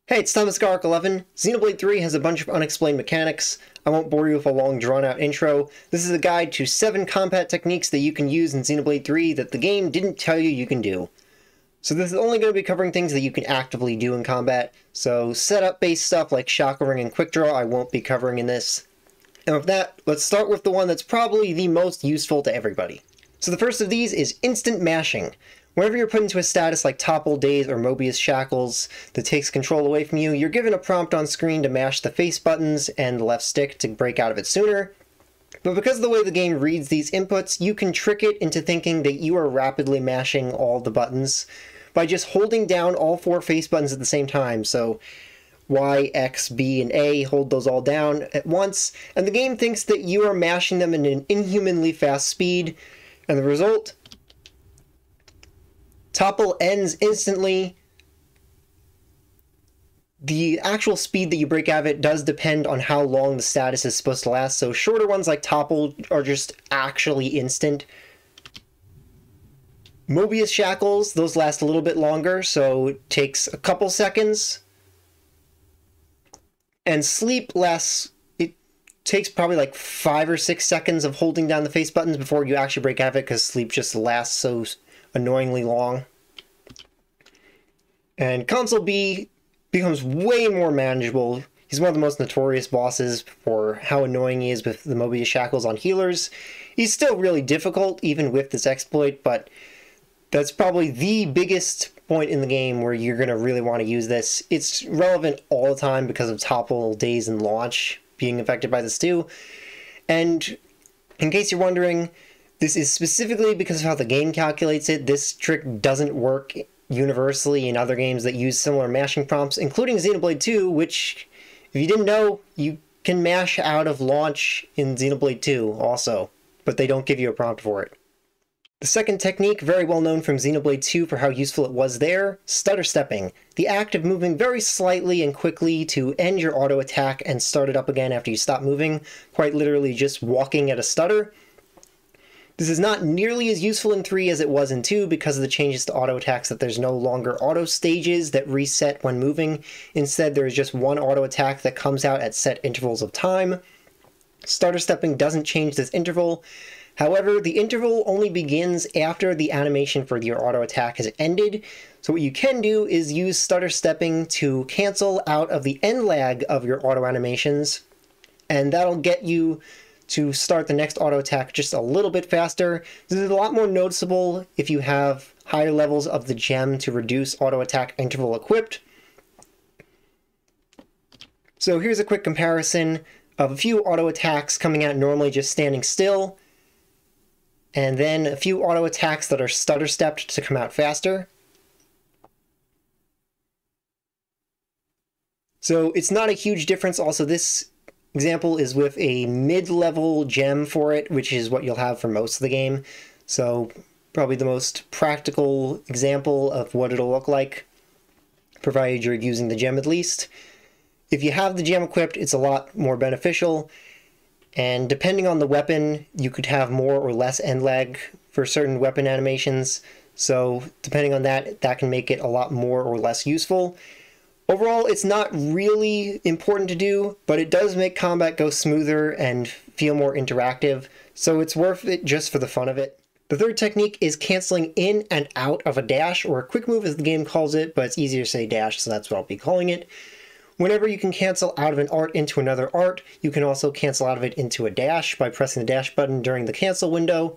Hey, it's Thomas11. Xenoblade 3 has a bunch of unexplained mechanics. I won't bore you with a long drawn-out intro. This is a guide to 7 combat techniques that you can use in Xenoblade 3 that the game didn't tell you you can do. So this is only going to be covering things that you can actively do in combat, so setup-based stuff like Chakra Ring and Quick Draw I won't be covering in this. And with that, let's start with the one that's probably the most useful to everybody. So the first of these is instant mashing. Whenever you're put into a status like Topple, Daze, or Mobius Shackles that takes control away from you, you're given a prompt on screen to mash the face buttons and the left stick to break out of it sooner. But because of the way the game reads these inputs, you can trick it into thinking that you are rapidly mashing all the buttons by just holding down all 4 face buttons at the same time. So Y, X, B, and A, hold those all down at once, and the game thinks that you are mashing them in an inhumanly fast speed, and the result? Topple ends instantly. The actual speed that you break out of it does depend on how long the status is supposed to last, so shorter ones like Topple are just actually instant. Mobius Shackles, those last a little bit longer, so it takes a couple seconds. And Sleep lasts, it takes probably like 5 or 6 seconds of holding down the face buttons before you actually break out of it, because Sleep just lasts so annoyingly long. And Console B becomes way more manageable. He's one of the most notorious bosses for how annoying he is with the Mobius Shackles on healers. He's still really difficult, even with this exploit, but that's probably the biggest point in the game where you're going to really want to use this. It's relevant all the time because of Topple, Daze, and Launch being affected by this too. And in case you're wondering, this is specifically because of how the game calculates it. This trick doesn't work universally in other games that use similar mashing prompts, including Xenoblade 2, which, if you didn't know, you can mash out of Launch in Xenoblade 2 also, but they don't give you a prompt for it. The second technique, very well known from Xenoblade 2 for how useful it was there, Stutterstepping, the act of moving very slightly and quickly to end your auto attack and start it up again after you stop moving, quite literally just walking at a stutter. This is not nearly as useful in 3 as it was in 2 because of the changes to auto attacks, that there's no longer auto stages that reset when moving. Instead, there is just one auto attack that comes out at set intervals of time. Stutterstepping doesn't change this interval. However, the interval only begins after the animation for your auto attack has ended. So what you can do is use Stutterstepping to cancel out of the end lag of your auto animations, and that'll get you to start the next auto attack just a little bit faster. This is a lot more noticeable if you have higher levels of the gem to reduce auto attack interval equipped. So here's a quick comparison of a few auto attacks coming out normally just standing still, and then a few auto attacks that are stutter stepped to come out faster. So it's not a huge difference. Also, this example is with a mid-level gem for it, which is what you'll have for most of the game. So probably the most practical example of what it'll look like, provided you're using the gem at least. If you have the gem equipped, it's a lot more beneficial, and depending on the weapon, you could have more or less end lag for certain weapon animations. So depending on that, that can make it a lot more or less useful. Overall, it's not really important to do, but it does make combat go smoother and feel more interactive, so it's worth it just for the fun of it. The third technique is canceling in and out of a dash, or a quick move as the game calls it, but it's easier to say dash, so that's what I'll be calling it. Whenever you can cancel out of an art into another art, you can also cancel out of it into a dash by pressing the dash button during the cancel window.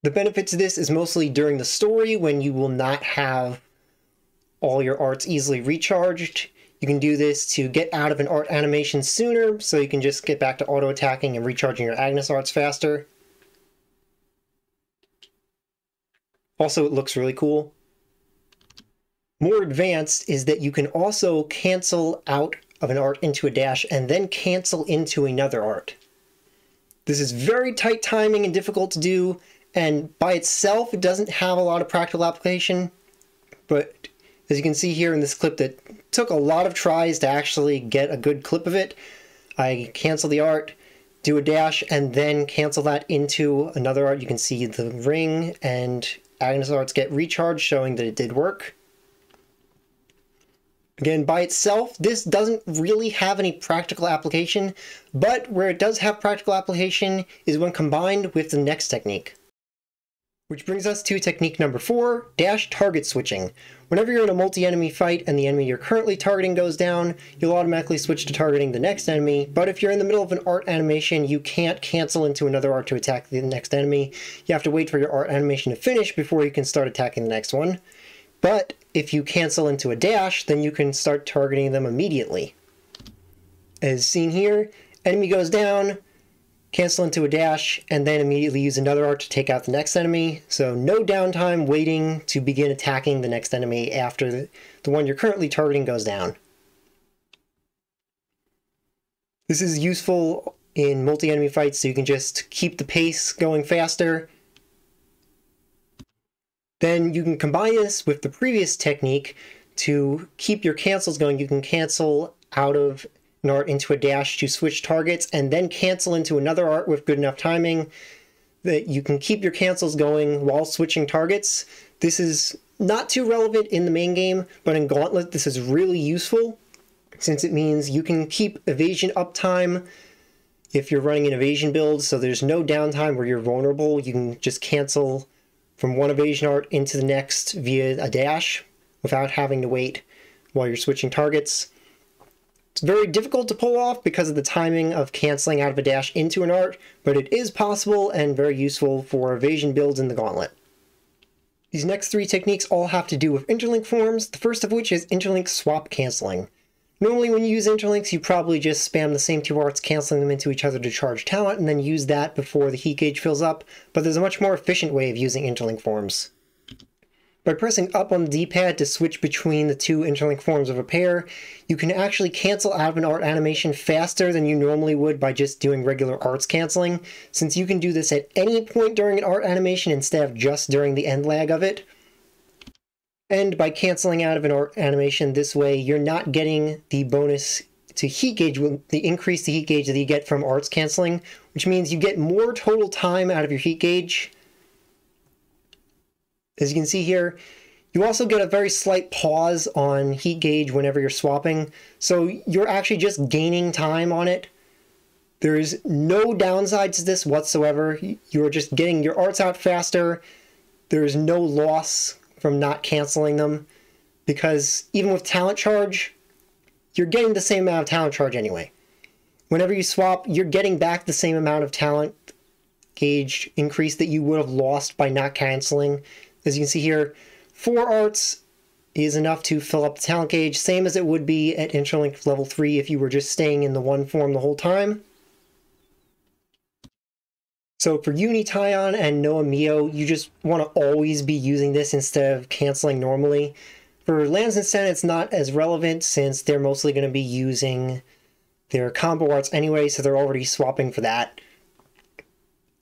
The benefit to this is mostly during the story, when you will not have all your arts easily recharged. You can do this to get out of an art animation sooner, so you can just get back to auto attacking and recharging your Agnes arts faster. Also, it looks really cool. More advanced is that you can also cancel out of an art into a dash and then cancel into another art. This is very tight timing and difficult to do, and by itself it doesn't have a lot of practical application, but as you can see here in this clip that took a lot of tries to actually get a good clip of it, I cancel the art, do a dash, and then cancel that into another art. You can see the ring and Agnes arts get recharged, showing that it did work. Again, by itself, this doesn't really have any practical application, but where it does have practical application is when combined with the next technique. Which brings us to technique number 4, dash target switching. Whenever you're in a multi-enemy fight and the enemy you're currently targeting goes down, you'll automatically switch to targeting the next enemy, but if you're in the middle of an art animation, you can't cancel into another art to attack the next enemy. You have to wait for your art animation to finish before you can start attacking the next one. But if you cancel into a dash, then you can start targeting them immediately. As seen here, enemy goes down, cancel into a dash, and then immediately use another art to take out the next enemy. So no downtime waiting to begin attacking the next enemy after the one you're currently targeting goes down. This is useful in multi-enemy fights, so you can just keep the pace going faster. Then you can combine this with the previous technique to keep your cancels going. You can cancel out of an art into a dash to switch targets, and then cancel into another art with good enough timing that you can keep your cancels going while switching targets. This is not too relevant in the main game, but in Gauntlet this is really useful, since it means you can keep evasion uptime if you're running an evasion build, so there's no downtime where you're vulnerable. You can just cancel from one evasion art into the next via a dash without having to wait while you're switching targets. It's very difficult to pull off because of the timing of canceling out of a dash into an art, but it is possible and very useful for evasion builds in the Gauntlet. These next 3 techniques all have to do with interlink forms, the first of which is interlink swap canceling. Normally when you use interlinks, you probably just spam the same 2 arts, canceling them into each other to charge talent, and then use that before the heat gauge fills up, but there's a much more efficient way of using interlink forms. By pressing up on the D-pad to switch between the 2 interlink forms of a pair, you can actually cancel out of an art animation faster than you normally would by just doing regular arts canceling, since you can do this at any point during an art animation instead of just during the end lag of it. And by canceling out of an art animation this way, you're not getting the bonus to heat gauge, the increase to heat gauge that you get from arts canceling, which means you get more total time out of your heat gauge. As you can see here, you also get a very slight pause on heat gauge whenever you're swapping, so you're actually just gaining time on it. There is no downside to this whatsoever. You're just getting your arts out faster. There is no loss from not canceling them, because even with talent charge, you're getting the same amount of talent charge anyway. Whenever you swap, you're getting back the same amount of talent gauge increase that you would have lost by not canceling. As you can see here, 4 arts is enough to fill up the talent gauge, same as it would be at Interlink level 3 if you were just staying in the one form the whole time. So for Uni Taion and Noah Mio, you just want to always be using this instead of canceling normally. For Lance and Sen, it's not as relevant since they're mostly going to be using their combo arts anyway, so they're already swapping for that.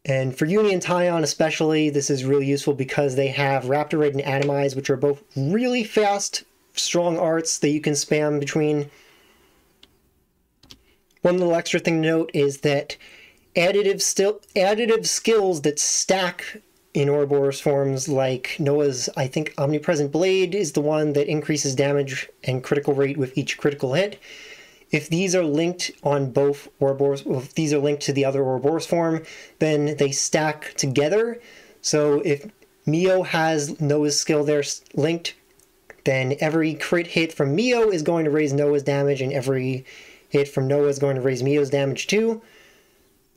And for Uni and Taion especially, this is really useful because they have Raptor Raid and Atomize, which are both really fast, strong arts that you can spam between. One little extra thing to note is that additive skills that stack in Ouroboros forms, like Noah's, I think, Omnipresent Blade is the one that increases damage and critical rate with each critical hit. If these are linked on both Ouroboros, if these are linked to the other Ouroboros form, then they stack together. So if Mio has Noah's skill there linked, then every crit hit from Mio is going to raise Noah's damage, and every hit from Noah is going to raise Mio's damage too.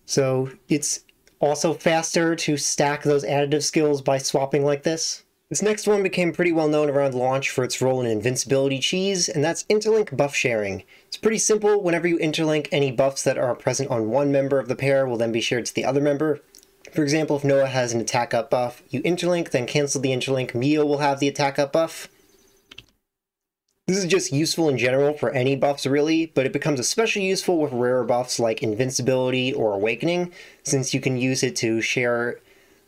So it's also faster to stack those additive skills by swapping like this. This next one became pretty well known around launch for its role in invincibility cheese, and that's interlink buff sharing. It's pretty simple. Whenever you interlink, any buffs that are present on one member of the pair will then be shared to the other member. For example, if Noah has an attack up buff, you interlink, then cancel the interlink, Mio will have the attack up buff. This is just useful in general for any buffs really, but it becomes especially useful with rarer buffs like Invincibility or Awakening, since you can use it to share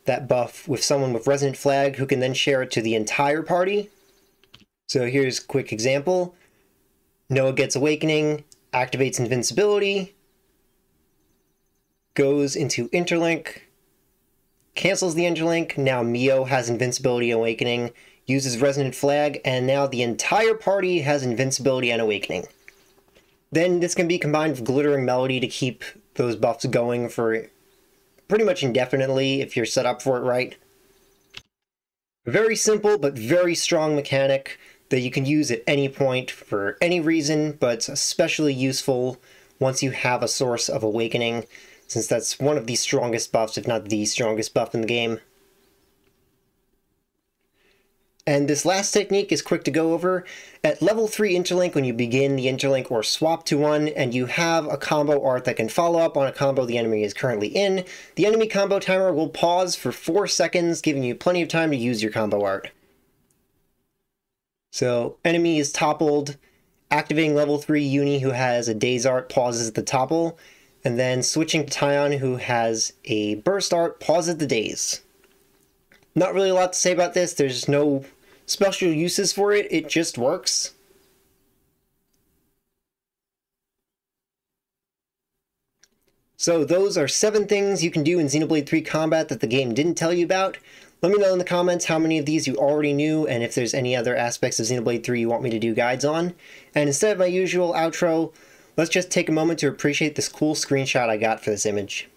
that buff with someone with Resonant Flag who can then share it to the entire party. So here's a quick example. Noah gets Awakening, activates Invincibility, goes into Interlink, cancels the Interlink, now Mio has Invincibility Awakening, uses Resonant Flag, and now the entire party has Invincibility and Awakening. Then this can be combined with Glittering Melody to keep those buffs going for pretty much indefinitely if you're set up for it right. A very simple but very strong mechanic that you can use at any point for any reason, but it's especially useful once you have a source of Awakening, since that's one of the strongest buffs, if not the strongest buff in the game. And this last technique is quick to go over. At level 3 Interlink, when you begin the Interlink or swap to one, and you have a combo art that can follow up on a combo the enemy is currently in, the enemy combo timer will pause for 4 seconds, giving you plenty of time to use your combo art. So, enemy is toppled, activating level 3 Uni who has a Daze art pauses the topple, and then switching to Tyon who has a burst art pauses the Daze. Not really a lot to say about this, there's no special uses for it, it just works. So those are 7 things you can do in Xenoblade 3 combat that the game didn't tell you about. Let me know in the comments how many of these you already knew, and if there's any other aspects of Xenoblade 3 you want me to do guides on. And instead of my usual outro, let's just take a moment to appreciate this cool screenshot I got for this image.